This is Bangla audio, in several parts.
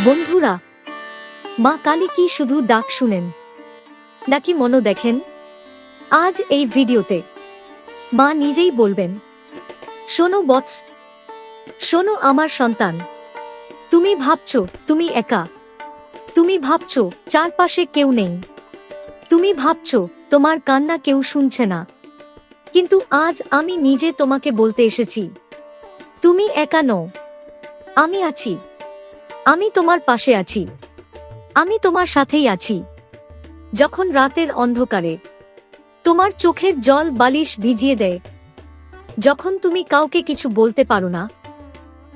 বন্ধুরা, মা কালী কি শুধু ডাক শুনেন নাকি মনও দেখেন? আজ এই ভিডিওতে মা নিজেই বলবেন, শোনো বৎস, শোনো আমার সন্তান, তুমি ভাবছো তুমি একা, তুমি ভাবছো চারপাশে কেউ নেই, তুমি ভাবছো তোমার কান্না কেউ শুনছে না, কিন্তু আজ আমি নিজে তোমাকে বলতে এসেছি, তুমি একা নও। আমি আছি, আমি তোমার পাশে আছি, আমি তোমার সাথেই আছি। যখন রাতের অন্ধকারে তোমার চোখের জল বালিশ ভিজিয়ে দেয়, যখন তুমি কাউকে কিছু বলতে পারো না,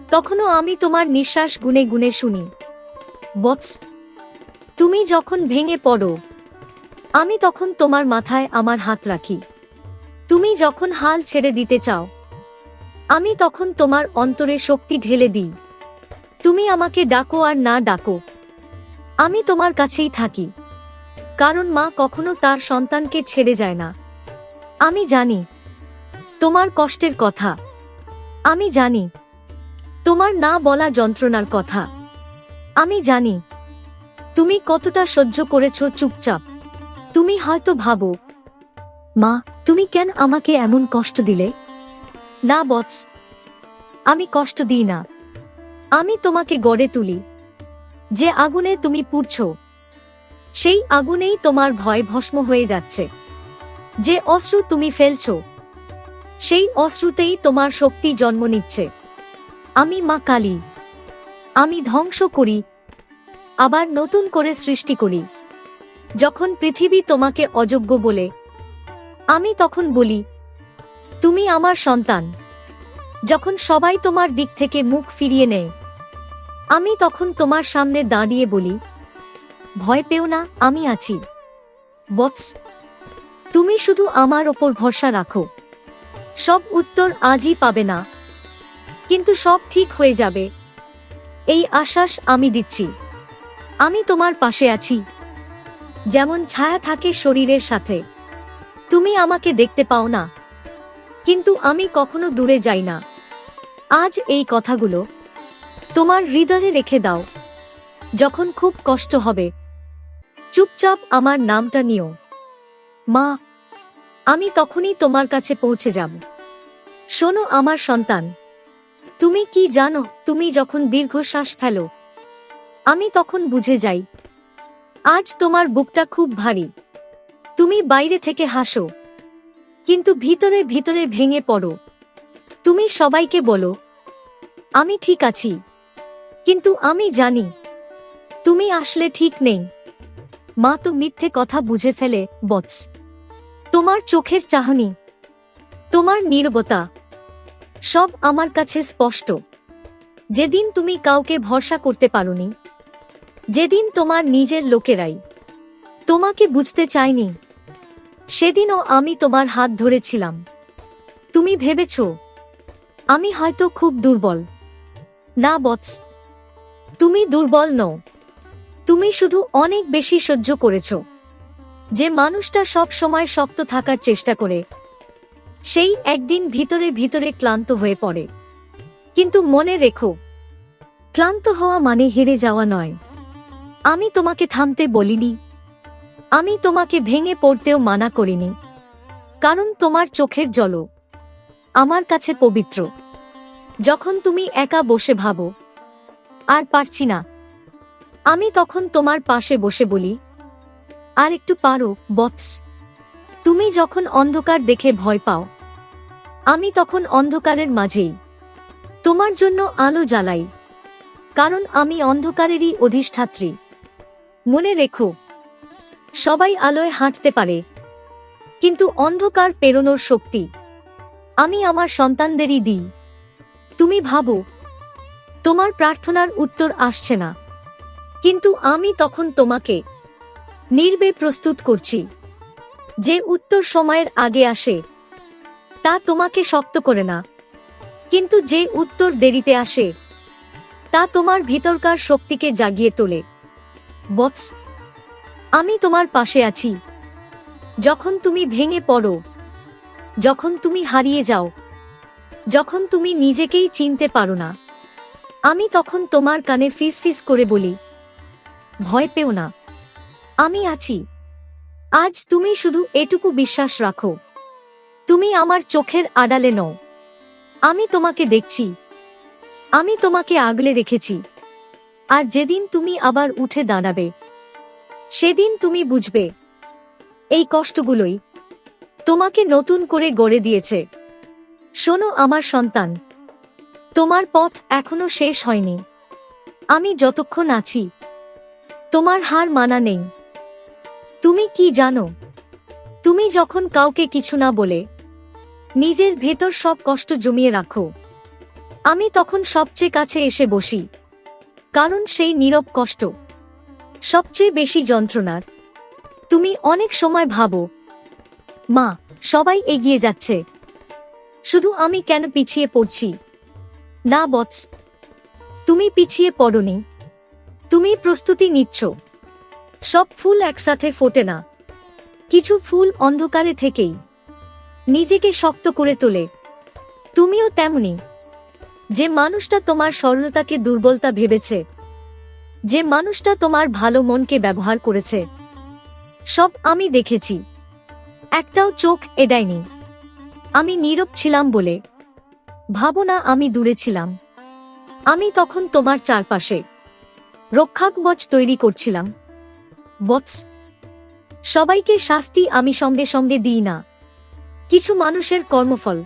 তখনও আমি তোমার নিঃশ্বাস গুনে গুনে শুনি। বৎস, তুমি যখন ভেঙে পড়ো, আমি তখন তোমার মাথায় আমার হাত রাখি। তুমি যখন হাল ছেড়ে দিতে চাও, আমি তখন তোমার অন্তরে শক্তি ঢেলে দিই। তুমি আমাকে ডাকো আর না ডাকো, আমি তোমার কাছেই থাকি, কারণ মা কখনো তার সন্তানকে ছেড়ে যায় না। আমি জানি তোমার কষ্টের কথা, আমি জানি তোমার না বলা যন্ত্রণার কথা, আমি জানি তুমি কতটা সহ্য করেছো চুপচাপ। তুমি হয়তো ভাবো, মা তুমি কেন আমাকে এমন কষ্ট দিলে? না বৎস, আমি কষ্ট দিই না, আমি তোমাকে গড়ে তুলি। যে আগুনে তুমি পুড়ছো, সেই আগুনেই তোমার ভয় ভস্ম হয়ে যাচ্ছে। যে অশ্রু তুমি ফেলছো, সেই অশ্রুতেই তোমার শক্তি জন্ম নিচ্ছে। আমি মা কালী, আমি ধ্বংস করি, আবার নতুন করে সৃষ্টি করি। যখন পৃথিবী তোমাকে অযোগ্য বলে, আমি তখন বলি তুমি আমার সন্তান। যখন সবাই তোমার দিক থেকে মুখ ফিরিয়ে নেয়, আমি তখন তোমার সামনে দাঁড়িয়ে বলি, ভয় পেও না, আমি আছি। বৎস, তুমি শুধু আমার ওপর ভরসা রাখো। সব উত্তর আজই পাবে না, কিন্তু সব ঠিক হয়ে যাবে, এই আশ্বাস আমি দিচ্ছি। আমি তোমার পাশে আছি, যেমন ছায়া থাকে শরীরের সাথে। তুমি আমাকে দেখতে পাও না, কিন্তু আমি কখনো দূরে যাই না। আজ এই কথাগুলো তোমার হৃদয়ে রেখে দাও। যখন খুব কষ্ট হবে, চুপচাপ আমার নামটা নিও, মা। আমি তখনই তোমার কাছে পৌঁছে যাব। শোনো আমার সন্তান, তুমি কি জানো, তুমি যখন দীর্ঘশ্বাস ফেলো, আমি তখন বুঝে যাই আজ তোমার বুকটা খুব ভারী। তুমি বাইরে থেকে হাসো, কিন্তু ভিতরে ভিতরে ভেঙে পড়ো। তুমি সবাইকে বলো আমি ঠিক আছি, কিন্তু আমি জানি তুমি আসলে ঠিক নেই। মা তো মিথ্যে কথা বুঝে ফেলে বৎস। তোমার চোখের চাহনি, তোমার নীরবতা, সব আমার কাছে স্পষ্ট। যেদিন তুমি কাউকে ভরসা করতে পারোনি, যেদিন তোমার নিজের লোকেরাই তোমাকে বুঝতে চায়নি, সেদিনও আমি তোমার হাত ধরেছিলাম। তুমি ভেবেছ আমি হয়তো খুব দুর্বল। না বৎস, তুমি দুর্বল নও, তুমি শুধু অনেক বেশি সহ্য করেছ। যে মানুষটা সব সময় শক্ত থাকার চেষ্টা করে, সেই একদিন ভিতরে ভিতরে ক্লান্ত হয়ে পড়ে। কিন্তু মনে রেখো, ক্লান্ত হওয়া মানে হেরে যাওয়া নয়। আমি তোমাকে থামতে বলিনি, আমি তোমাকে ভেঙে পড়তেও মানা করিনি, কারণ তোমার চোখের জলও আমার কাছে পবিত্র। যখন তুমি একা বসে ভাবো আর পারছি না, আমি তখন তোমার পাশে বসে বলি, আর একটু পারো বৎস। তুমি যখন অন্ধকার দেখে ভয় পাও, আমি তখন অন্ধকারের মাঝেই তোমার জন্য আলো জ্বালাই, কারণ আমি অন্ধকারেরই অধিষ্ঠাত্রী। মনে রেখো, সবাই আলোয় হাঁটতে পারে, কিন্তু অন্ধকার পেরোনোর শক্তি আমি আমার সন্তানদেরই দিই। তুমি ভাবো তোমার প্রার্থনার উত্তর আসছে না, কিন্তু আমি তখন তোমাকে নির্বে প্রস্তুত করছি। যে উত্তর সময়ের আগে আসে, তা তোমাকে শক্ত করে না, কিন্তু যে উত্তর দেরিতে আসে, তা তোমার ভিতরকার শক্তিকে জাগিয়ে তোলে। বৎস, আমি তোমার পাশে আছি। যখন তুমি ভেঙে পড়ো, যখন তুমি হারিয়ে যাও, যখন তুমি নিজেকেই চিনতে পারো না, আমি তখন তোমার কানে ফিস ফিস করে বলি, ভয় পেও না, আমি আছি। আজ তুমি শুধু এটুকু বিশ্বাস রাখো, তুমি আমার চোখের আড়ালে নও। আমি তোমাকে দেখছি, আমি তোমাকে আগলে রেখেছি। আর যেদিন তুমি আবার উঠে দাঁড়াবে, সেদিন তুমি বুঝবে এই কষ্টগুলোই তোমাকে নতুন করে গড়ে দিয়েছে। শোনো আমার সন্তান, তোমার পথ এখনো শেষ হয়নি। আমি যতক্ষণ আছি, তোমার হার মানা নেই। তুমি কি জানো, তুমি যখন কাউকে কিছু না বলে নিজের ভেতর সব কষ্ট জমিয়ে রাখো, আমি তখন সবচেয়ে কাছে এসে বসি। কারণ সেই নীরব কষ্ট সবচেয়ে বেশি যন্ত্রণার। তুমি অনেক সময় ভাবো, মা, সবাই এগিয়ে যাচ্ছে, শুধু আমি কেন পিছিয়ে পড়ছি? না বৎস, তুমি পিছিয়ে পড়োনি, তুমি প্রস্তুতি নিচ্ছ। সব ফুল একসাথে ফোটে না, কিছু ফুল অন্ধকারে থেকেই নিজেকে শক্ত করে তোলে। তুমিও তেমনি। যে মানুষটা তোমার সরলতাকে দুর্বলতা ভেবেছে, যে মানুষটা তোমার ভালো মনকে ব্যবহার করেছে, সব আমি দেখেছি, একটাও চোখ এড়ায়নি। আমি নীরব ছিলাম বলে ভাবো না আমি দূরে ছিলাম। আমি তখন তোমার চারপাশে রক্ষাকবচ তৈরি করছিলাম। বৎস, সবাইকে শাস্তি আমি সঙ্গে সঙ্গে দিই না। কিছু মানুষের কর্মফল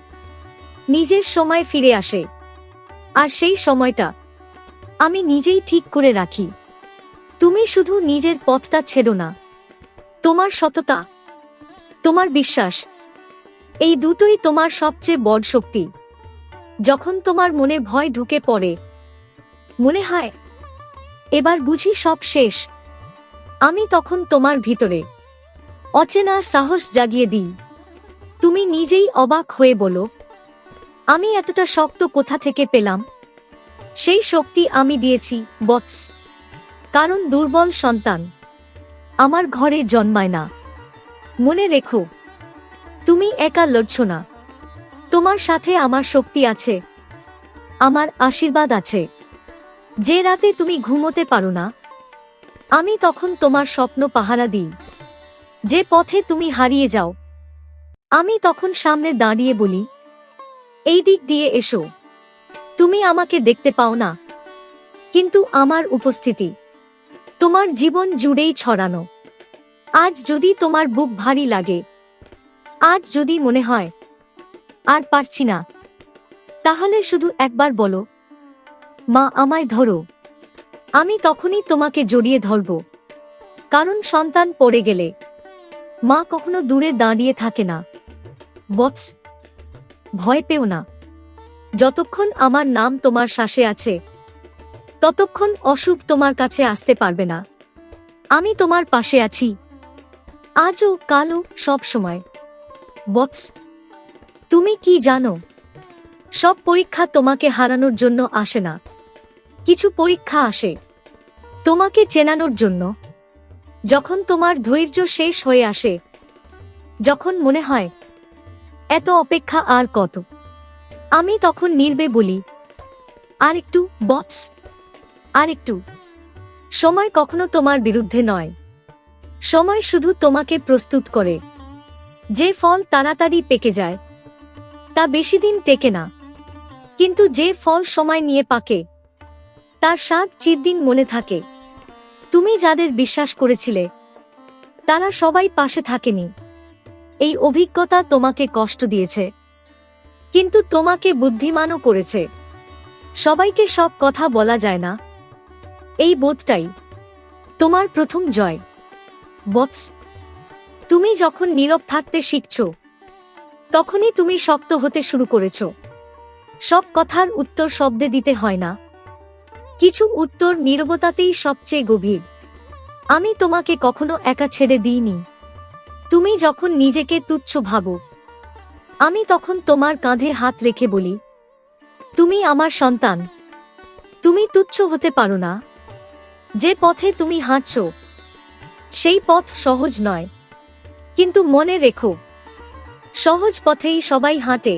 নিজের সময় ফিরে আসে, আর সেই সময়টা আমি নিজেই ঠিক করে রাখি। তুমি শুধু নিজের পথটা ছেড়ো না, তোমার সততা, তোমার বিশ্বাস, এই দুটোই তোমার সবচেয়ে বড় শক্তি। যখন তোমার মনে ভয় ঢুকে পড়ে, মনে হয় এবার বুঝি সব শেষ, আমি তখন তোমার ভিতরে অচেনা সাহস জাগিয়ে দিই। তুমি নিজেই অবাক হয়ে বলো, আমি এতটা শক্ত কোথা থেকে পেলাম? সেই শক্তি আমি দিয়েছি বৎস, কারণ দুর্বল সন্তান আমার ঘরে জন্মায় না। মনে রেখো, তুমি একা লড়ছ না, তোমার সাথে আমার শক্তি আছে, আমার আশীর্বাদ আছে। যে রাতে তুমি ঘুমোতে পারো না, আমি তখন তোমার স্বপ্ন পাহারা দিই। যে পথে তুমি হারিয়ে যাও, আমি তখন সামনে দাঁড়িয়ে বলি, এই দিক দিয়ে এসো। তুমি আমাকে দেখতে পাও না, কিন্তু আমার উপস্থিতি তোমার জীবন জুড়েই ছড়ানো। আজ যদি তোমার বুক ভারী লাগে, আজ যদি মনে হয় আর পারছি না, তাহলে শুধু একবার বলো, মা, আমায় ধরো। আমি তখনই তোমাকে জড়িয়ে ধরব। কারণ সন্তান পড়ে গেলে মা কখনো দূরে দাঁড়িয়ে থাকে না। বৎস, ভয় পেও না। যতক্ষণ আমার নাম তোমার শ্বাসে আছে, ততক্ষণ অশুভ তোমার কাছে আসতে পারবে না। আমি তোমার পাশে আছি, আজও, কালও, সব সময়। বৎস, তুমি কি জানো, সব পরীক্ষা তোমাকে হারানোর জন্য আসে না। কিছু পরীক্ষা আসে তোমাকে চেনানোর জন্য। যখন তোমার ধৈর্য শেষ হয়ে আসে, যখন মনে হয় এত অপেক্ষা আর কত, আমি তখন নীরবে বলি, আর একটু বৎস, আর একটু। সময় কখনো তোমার বিরুদ্ধে নয়, সময় শুধু তোমাকে প্রস্তুত করে। যে ফল তাড়াতাড়ি পেকে যায়, তা বেশি দিন টেকে না, কিন্তু যে ফল সময় নিয়ে পাকে, তার স্বাদ চিরদিন মনে থাকে। তুমি যাদের বিশ্বাস করেছিলে, তারা সবাই পাশে থাকেনি। এই অভিজ্ঞতা তোমাকে কষ্ট দিয়েছে, কিন্তু তোমাকে বুদ্ধিমানও করেছে। সবাইকে সব কথা বলা যায় না, এই বোধটাই তোমার প্রথম জয়। বৎস, তুমি যখন নীরব থাকতে শিখছ, তখনই তুমি শক্ত হতে শুরু করেছ। সব কথার উত্তর শব্দে দিতে হয় না, কিছু উত্তর নীরবতাতেই সবচেয়ে গভীর। আমি তোমাকে কখনো একা ছেড়ে দিইনি। তুমি যখন নিজেকে তুচ্ছ ভাবো, আমি তখন তোমার কাঁধে হাত রেখে বলি, তুমি আমার সন্তান, তুমি তুচ্ছ হতে পারো না। যে পথে তুমি হাঁটছ, সেই পথ সহজ নয়, কিন্তু মনে রেখো, সহজ পথেই সবাই হাঁটে,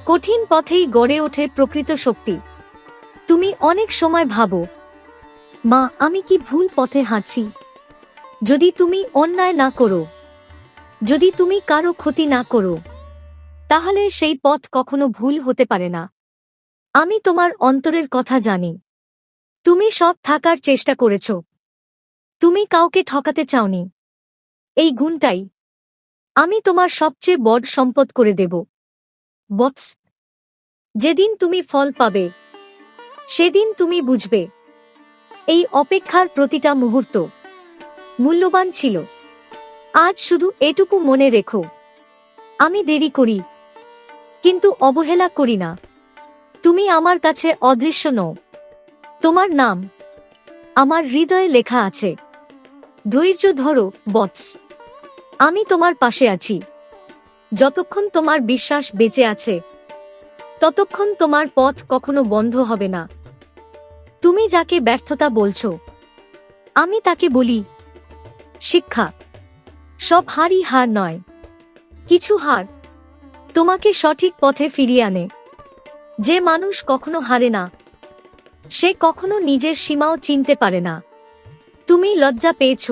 কঠিন পথেই গড়ে ওঠে প্রকৃত শক্তি। তুমি অনেক সময় ভাবো, মা আমি কি ভুল পথে হাঁটছি? যদি তুমি অন্যায় না করো, যদি তুমি কারো ক্ষতি না করো, তাহলে সেই পথ কখনো ভুল হতে পারে না। আমি তোমার অন্তরের কথা জানি। তুমি সৎ থাকার চেষ্টা করেছ। তুমি কাউকে ঠকাতে চাওনি। এই গুণটাই আমি তোমার সবচেয়ে বড় সম্পদ করে দেব। বৎস, যেদিন তুমি ফল পাবে, সেদিন তুমি বুঝবে এই অপেক্ষার প্রতিটা মুহূর্ত মূল্যবান ছিল। আজ শুধু এটুকু মনে রেখো, আমি দেরি করি, কিন্তু অবহেলা করি না। তুমি আমার কাছে অদৃশ্য নও। তোমার নাম আমার হৃদয়ে লেখা আছে। ধৈর্য ধরো বৎস, আমি তোমার পাশে আছি। যতক্ষণ তোমার বিশ্বাস বেঁচে আছে, ততক্ষণ তোমার পথ কখনো বন্ধ হবে না। তুমি যাকে ব্যর্থতা বলছো, আমি তাকে বলি শিক্ষা। সব হারই হার নয়, কিছু হার তোমাকে সঠিক পথে ফিরিয়ে আনে। যে মানুষ কখনো হারে না, সে কখনো নিজের সীমাও চিনতে পারে না। তুমি লজ্জা পেয়েছ,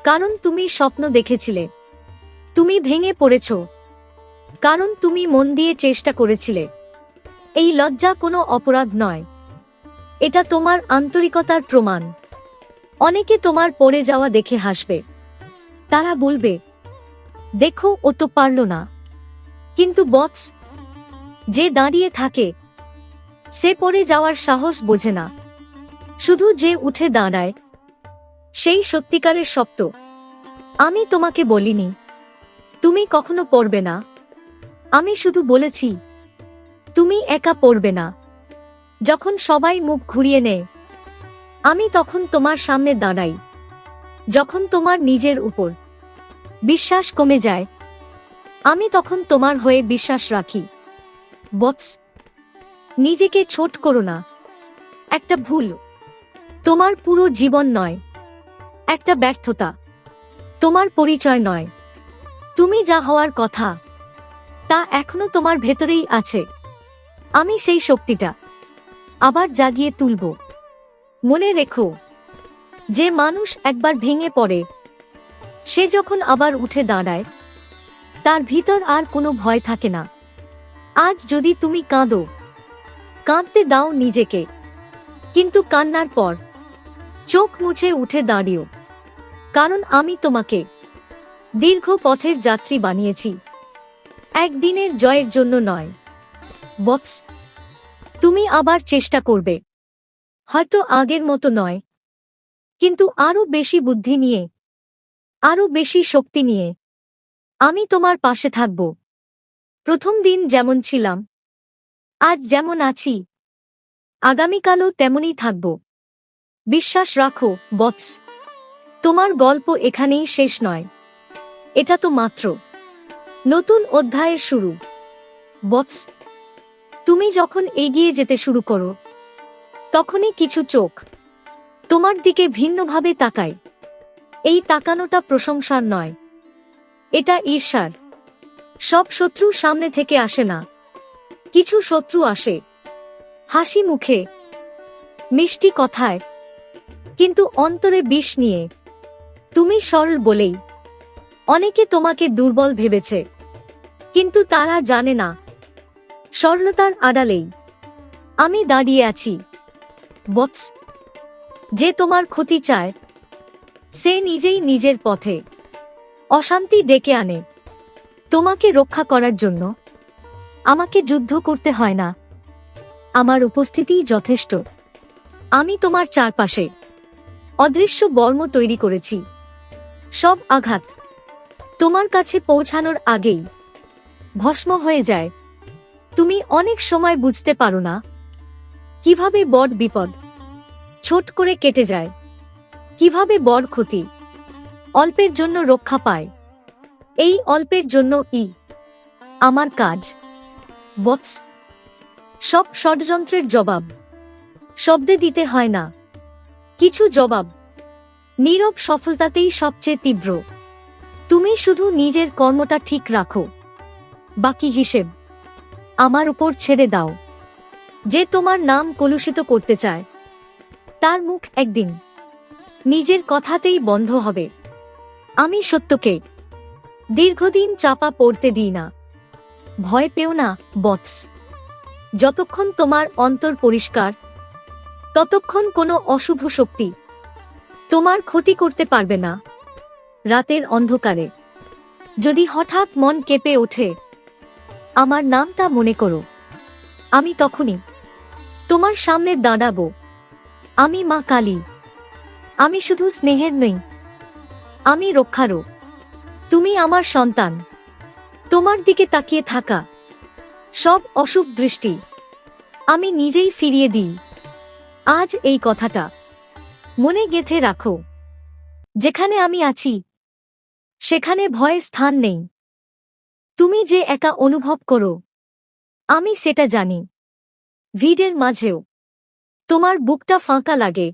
কারণ তুমি স্বপ্ন দেখেছিলে। তুমি ভেঙে পড়েছ, কারণ তুমি মন দিয়ে চেষ্টা করেছিলে। এই লজ্জা কোনো অপরাধ নয়, এটা তোমার আন্তরিকতার প্রমাণ। অনেকে তোমার পড়ে যাওয়া দেখে হাসবে। তারা বলবে, দেখো ও তো পারল না। কিন্তু বৎস, যে দাঁড়িয়ে থাকে সে পড়ে যাওয়ার সাহস বোঝে না। শুধু যে উঠে দাঁড়ায় সেই সত্যিকারের শক্ত। আমি তোমাকে বলিনি তুমি কখনো পড়বে না। আমি শুধু বলেছি তুমি একা পড়বে না। যখন সবাই মুখ ঘুরিয়ে নেয়, আমি তখন তোমার সামনে দাঁড়াই। যখন তোমার নিজের উপর বিশ্বাস কমে যায়, আমি তখন তোমার হয়ে বিশ্বাস রাখি। বৎস, নিজেকে ছোট করো না। একটা ভুল তোমার পুরো জীবন নয়। একটা ব্যর্থতা তোমার পরিচয় নয়। তুমি যা হওয়ার কথা, তা এখনো তোমার ভেতরেই আছে। আমি সেই শক্তিটা আবার জাগিয়ে তুলব। মনে রেখো, যে মানুষ একবার ভেঙে পড়ে, সে যখন আবার উঠে দাঁড়ায়, তার ভিতর আর কোনো ভয় থাকে না। আজ যদি তুমি কাঁদো, কাঁদতে দাও নিজেকে, কিন্তু কান্নার পর চোখ মুছে উঠে দাঁড়িও। কারণ আমি তোমাকে দীর্ঘ পথের যাত্রী বানিয়েছি, একদিনের জয়ের জন্য নয়। বৎস, তুমি আবার চেষ্টা করবে, হয়তো আগের মতো নয়, কিন্তু আরো বেশি বুদ্ধি নিয়ে, আরো বেশি শক্তি নিয়ে। আমি তোমার পাশে থাকব। প্রথম দিন যেমন ছিলাম, আজ যেমন আছি, আগামীকালও তেমনই থাকব। বিশ্বাস রাখো বৎস, তোমার গল্প এখানেই শেষ নয়। এটা তো মাত্র নতুন অধ্যায়ের শুরু। বৎস, তুমি যখন এগিয়ে যেতে শুরু করো, তখনই কিছু চোখ তোমার দিকে ভিন্নভাবে তাকায়। এই তাকানোটা প্রশংসার নয়, এটা ঈর্ষার। সব শত্রু সামনে থেকে আসে না, কিছু শত্রু আসে হাসি মুখে, মিষ্টি কথায়, কিন্তু অন্তরে বিষ নিয়ে। তুমি সরল বলেই অনেকে তোমাকে দুর্বল ভেবেছে, কিন্তু তারা জানে না সরলতার আড়ালেই আমি দাঁড়িয়ে আছি। বৎস, যে তোমার ক্ষতি চায়, সে নিজেই নিজের পথে অশান্তি ডেকে আনে। তোমাকে রক্ষা করার জন্য আমাকে যুদ্ধ করতে হয় না, আমার উপস্থিতিই যথেষ্ট। আমি তোমার চারপাশে অদৃশ্য বর্ম তৈরি করেছি। সব আঘাত তোমার কাছে পৌঁছানোর আগেই ভস্ম হয়ে যায়। তুমি অনেক সময় বুঝতে পারো না কিভাবে বড় বিপদ ছোট করে কেটে যায়, কিভাবে বড় ক্ষতি অল্পের জন্য রক্ষা পায়। এই অল্পের জন্য আমার কাজ। বৎস, সব ষড়যন্ত্রের জবাব শব্দে দিতে হয় না, কিছু জবাব নীরব সফলতাতেই সবচেয়ে তীব্র। তুমি শুধু নিজের কর্মটা ঠিক রাখো, বাকি হিসেব আমার উপর ছেড়ে দাও। যে তোমার নাম কলুষিত করতে চায় তার মুখ একদিন নিজের কথাতেই বন্ধ হবে। আমি সত্যকে দীর্ঘদিন চাপা পড়তে দিই না। ভয় পেও না বৎস। যতক্ষণ তোমার অন্তর পরিষ্কার ততক্ষণ কোনো অশুভ শক্তি তোমার ক্ষতি করতে পারবে না। রাতের অন্ধকারে যদি হঠাৎ মন কেঁপে ওঠে, আমার নামটা মনে করো। আমি তখনই তোমার সামনে দাঁড়াবো। আমি মা কালী। আমি শুধু স্নেহের নই, আমি রক্ষারও। তুমি আমার সন্তান। তোমার দিকে তাকিয়ে থাকা সব অশুভ দৃষ্টি আমি নিজেই ফিরিয়ে দিই। আজ এই কথাটা মনে গেঁথে রাখো। যেখানে আমি আছি সেখানে ভয়ের স্থান নেই। তুমি যে একা অনুভব করো আমি সেটা জানি। ভিড়ের মাঝেও তোমার বুকটা ফাঁকা লাগে,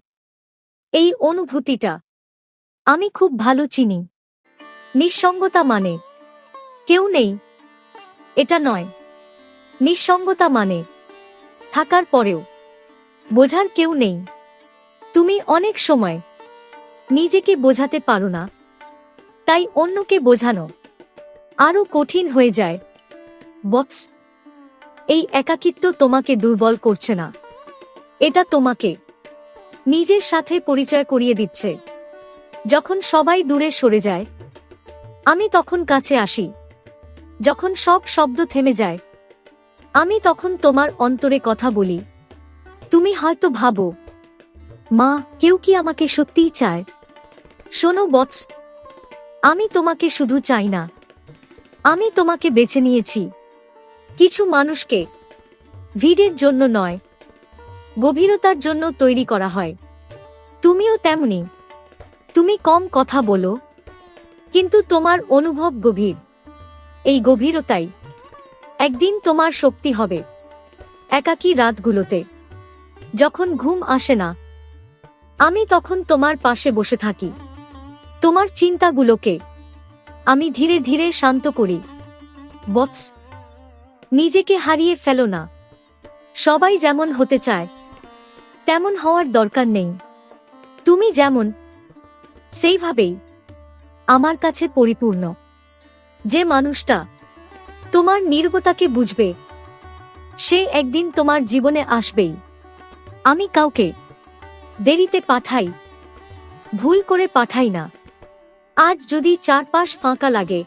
এই অনুভূতিটা আমি খুব ভালো চিনি। নিঃসঙ্গতা মানে কেউ নেই এটা নয়। নিঃসঙ্গতা মানে থাকার পরেও বোঝার কেউ নেই। তুমি অনেক সময় নিজেকে বোঝাতে পারো না, তাই অন্যকে বোঝানো আরো কঠিন হয়ে যায়। বৎস, এই একাকিত্ব তোমাকে দুর্বল করছে না, এটা তোমাকে নিজের সাথে পরিচয় করিয়ে দিচ্ছে। যখন সবাই দূরে সরে যায় আমি তখন কাছে আসি। যখন সব শব্দ থেমে যায় আমি তখন তোমার অন্তরে কথা বলি। তুমি হয়তো ভাবো, মা, কেউ কি আমাকে সত্যিই চায়? শোনো বৎস, আমি তোমাকে শুধু চাই না, আমি তোমাকে বেছে নিয়েছি। কিছু মানুষকে ভিড়ের জন্য নয়, গভীরতার জন্য তৈরি করা হয়। তুমিও তেমনি। তুমি কম কথা বলো, কিন্তু তোমার অনুভব গভীর। এই গভীরতাই একদিন তোমার শক্তি হবে। একাকী রাতগুলোতে যখন ঘুম আসে না আমি তখন তোমার পাশে বসে থাকি। তোমার চিন্তাগুলোকে আমি ধীরে ধীরে শান্ত করি। বৎস, নিজেকে হারিয়ে ফেলো না। সবাই যেমন হতে চায় তেমন হওয়ার দরকার নেই। তুমি যেমন সেইভাবেই আমার কাছে পরিপূর্ণ। যে মানুষটা তোমার নীরবতাকে বুঝবে সে একদিন তোমার জীবনে আসবেই। আমি কাউকে দেরিতে পাঠাই, ভুল করে পাঠাই না। আজ যদি চারপাশ ফাঁকা লাগে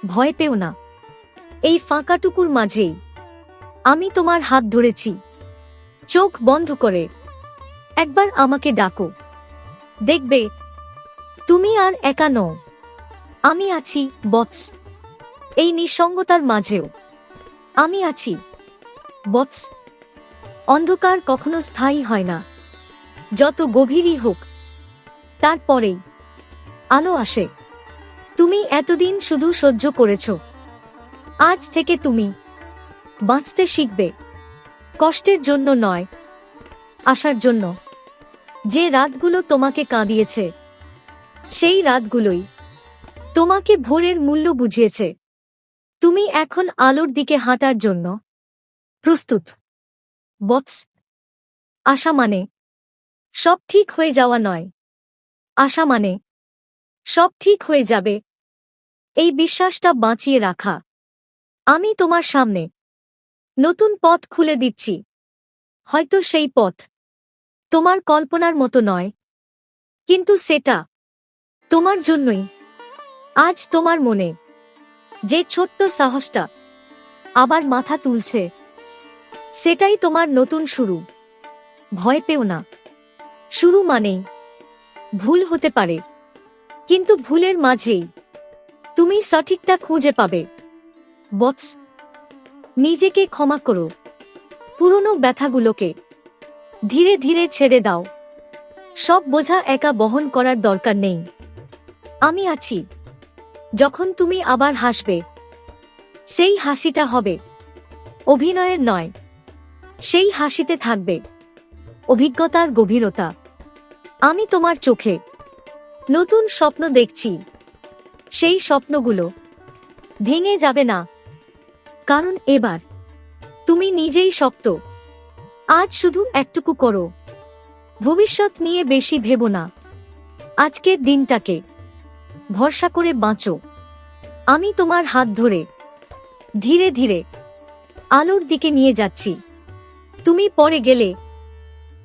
ভয় পেও না। এই ফাঁকাটুকুর মাঝেই আমি তোমার হাত ধরেছি। চোখ বন্ধ করে একবার আমাকে ডাকো, দেখবে তুমি আর একা নও। আমি আছি বৎস। এই নিঃসঙ্গতার মাঝেও আমি আছি বৎস। অন্ধকার কখনো স্থায়ী হয় না, যত গভীরই হোক তারপরেই আলো আসে। তুমি এতদিন শুধু সহ্য করেছ, আজ থেকে তুমি বাঁচতে শিখবে। কষ্টের জন্য নয়, আশার জন্য। যে রাতগুলো তোমাকে কাঁদিয়েছে সেই রাতগুলোই তোমাকে ভোরের মূল্য বুঝিয়েছে। তুমি এখন আলোর দিকে হাঁটার জন্য প্রস্তুত বৎস। আশা মানে সব ঠিক হয়ে যাওয়া নয়, আশা মানে সব ঠিক হয়ে যাবে। এই বিশ্বাসটা বাঁচিয়ে রাখা। আমি তোমার সামনে নতুন পথ খুলে দিচ্ছি। হয়তো সেই পথ তোমার কল্পনার মতো নয়, কিন্তু সেটা তোমার জন্যই। আজ তোমার মনে যে ছোট্ট সাহসটা আবার মাথা তুলছে সেটাই তোমার নতুন শুরু। ভয় পেও না। শুরু মানেই ভুল হতে পারে, কিন্তু ভুলের মাঝেই তুমি সঠিকটা খুঁজে পাবে। বৎস, নিজেকে ক্ষমা করো। পুরনো ব্যথাগুলোকে ধীরে ধীরে ছেড়ে দাও। সব বোঝা একা বহন করার দরকার নেই। আমি আছি। যখন তুমি আবার হাসবে সেই হাসিটা হবে অভিনয়ের নয়, সেই হাসিতে থাকবে অভিজ্ঞতার গভীরতা। আমি তোমার চোখে নতুন স্বপ্ন দেখছি। সেই স্বপ্নগুলো ভেঙে যাবে না, কারণ এবার তুমি নিজেই শক্ত। আজ শুধু একটুকু করো। ভবিষ্যৎ নিয়ে বেশি ভেবো না। আজকের দিনটাকে ভরসা করে বাঁচো। আমি তোমার হাত ধরে ধীরে ধীরে আলোর দিকে নিয়ে যাচ্ছি। তুমি পড়ে গেলে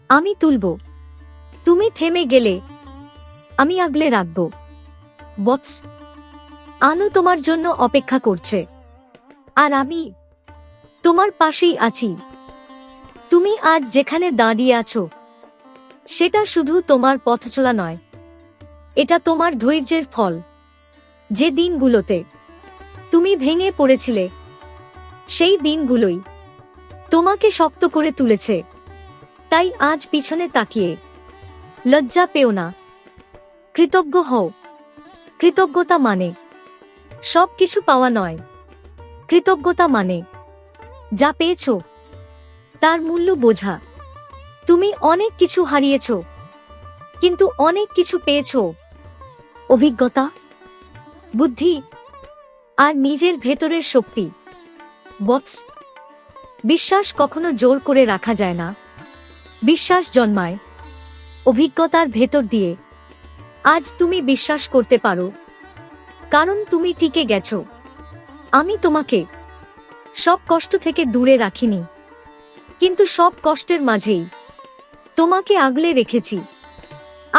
আমি তুলব, তুমি থেমে গেলে আমি আগলে রাখব। বৎস, আলো তোমার জন্য অপেক্ষা করছে, আর আমি তোমার পাশেই আছি। তুমি আজ যেখানে দাঁড়িয়ে আছো সেটা শুধু তোমার পথচলা নয়, এটা তোমার ধৈর্যের ফল। যে দিনগুলোতে তুমি ভেঙে পড়েছিলে সেই দিনগুলোই তোমাকে শক্ত করে তুলেছে। তাই আজ পিছনে তাকিয়ে লজ্জা পেও না, কৃতজ্ঞ হও। কৃতজ্ঞতা মানে সবকিছু পাওয়া নয়, কৃতজ্ঞতা মানে যা পেয়েছ তার মূল্য বোঝা। তুমি অনেক কিছু হারিয়েছ, কিন্তু অনেক কিছু পেয়েছ, অভিজ্ঞতা, বুদ্ধি আর নিজের ভেতরের শক্তি। বৎস, বিশ্বাস কখনো জোর করে রাখা যায় না, বিশ্বাস জন্মায় অভিজ্ঞতার ভেতর দিয়ে। আজ তুমি বিশ্বাস করতে পারো কারণ তুমি টিকে গেছো। আমি তোমাকে সব কষ্ট থেকে দূরে রাখিনি, কিন্তু সব কষ্টের মাঝেই তোমাকে আগলে রেখেছি।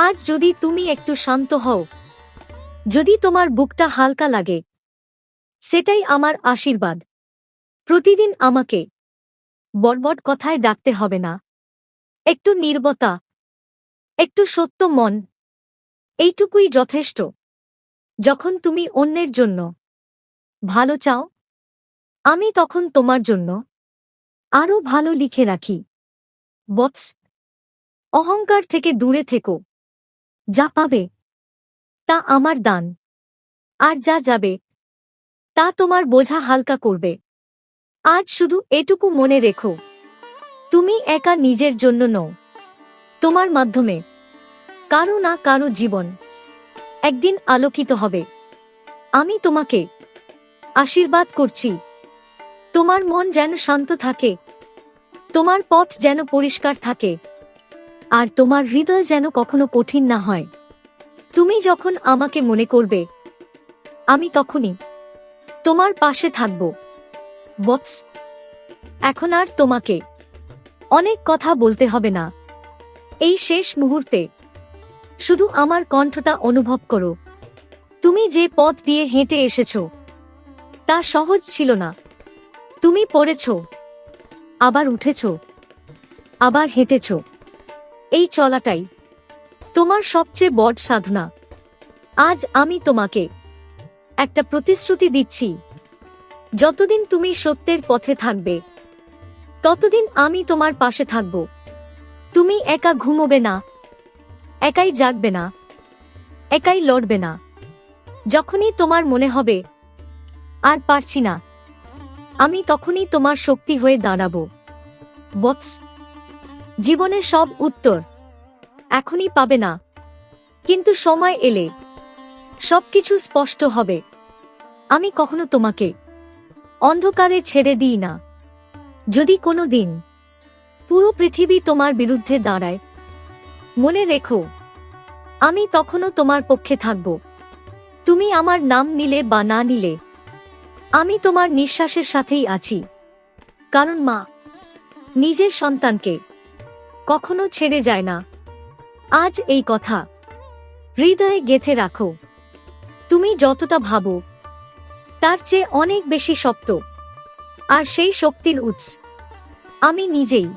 আজ যদি তুমি একটু শান্ত হও, যদি তোমার বুকটা হালকা লাগে, সেটাই আমার আশীর্বাদ। প্রতিদিন আমাকে বড়বড় কথায় ডাকতে হবে না। একটু নীরবতা, একটু সত্য মন, এইটুকুই যথেষ্ট। যখন তুমি অন্যের জন্য ভালো চাও, আমি তখন তোমার জন্য আরো ভালো লিখে রাখি। বৎস, অহংকার থেকে দূরে থেকো। যা পাবে তা আমার দান, আর যা যাবে তা তোমার বোঝা হালকা করবে। আজ শুধু এটুকু মনে রেখো, তুমি একা নিজের জন্য নও। তোমার মাধ্যমে কারো না কারো জীবন একদিন আলোকিত হবে। আমি তোমাকে আশীর্বাদ করছি। তোমার মন যেন শান্ত থাকে, তোমার পথ যেন পরিষ্কার থাকে, আর তোমার হৃদয় যেন কখনো কঠিন না হয়। তুমি যখন আমাকে মনে করবে, আমি তখনই তোমার পাশে থাকব। বৎস, এখন আর তোমাকে অনেক কথা বলতে হবে না। এই শেষ মুহূর্তে শুধু আমার কণ্ঠটা অনুভব করো। তুমি যে পথ দিয়ে হেঁটে এসেছ তা সহজ ছিল না। তুমি পড়েছ, আবার উঠেছ, আবার হেঁটেছ। এই চলাটাই তোমার সবচেয়ে বড় সাধনা। আজ আমি তোমাকে একটা প্রতিশ্রুতি দিচ্ছি, যতদিন তুমি সত্যের পথে থাকবে ততদিন আমি তোমার পাশে থাকব। তুমি একা ঘুমোবে না, একাই জাগবে না, একাই লড়বে না। যখনই তোমার মনে হবে আর পারছি না, আমি তখনই তোমার শক্তি হয়ে দাঁড়াব। বৎস, জীবনের সব উত্তর এখনই পাবে না, কিন্তু সময় এলে সবকিছু স্পষ্ট হবে। আমি কখনো তোমাকে অন্ধকারে ছেড়ে দিই না। যদি কোনো দিন পুরো পৃথিবী তোমার বিরুদ্ধে দাঁড়ায়, মনে রেখো আমি তখনও তোমার পক্ষে থাকব। তুমি আমার নাম নিলে বা না নিলে, আমি তোমার নিঃশ্বাসের সাথেই আছি। কারণ মা নিজের সন্তানকে কখনো ছেড়ে যায় না। আজ এই কথা হৃদয়ে গেঁথে রাখো। তুমি যতটা ভাবো তার চেয়ে অনেক বেশি শক্ত, আর সেই শক্তির উৎস আমি নিজেই।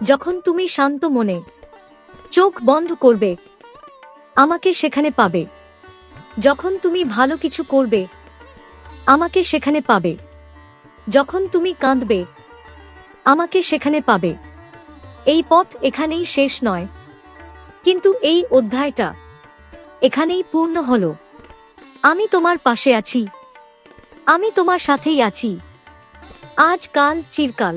যখন তুমি শান্ত মনে চোখ বন্ধ করবে, আমাকে সেখানে পাবে। যখন তুমি ভালো কিছু করবে, আমাকে সেখানে পাবে। যখন তুমি কাঁদবে, আমাকে সেখানে পাবে। এই পথ এখানেই শেষ নয়, কিন্তু এই অধ্যায়টা এখানেই পূর্ণ হলো। আমি তোমার পাশে আছি, আমি তোমার সাথেই আছি, আজ কাল চিরকাল।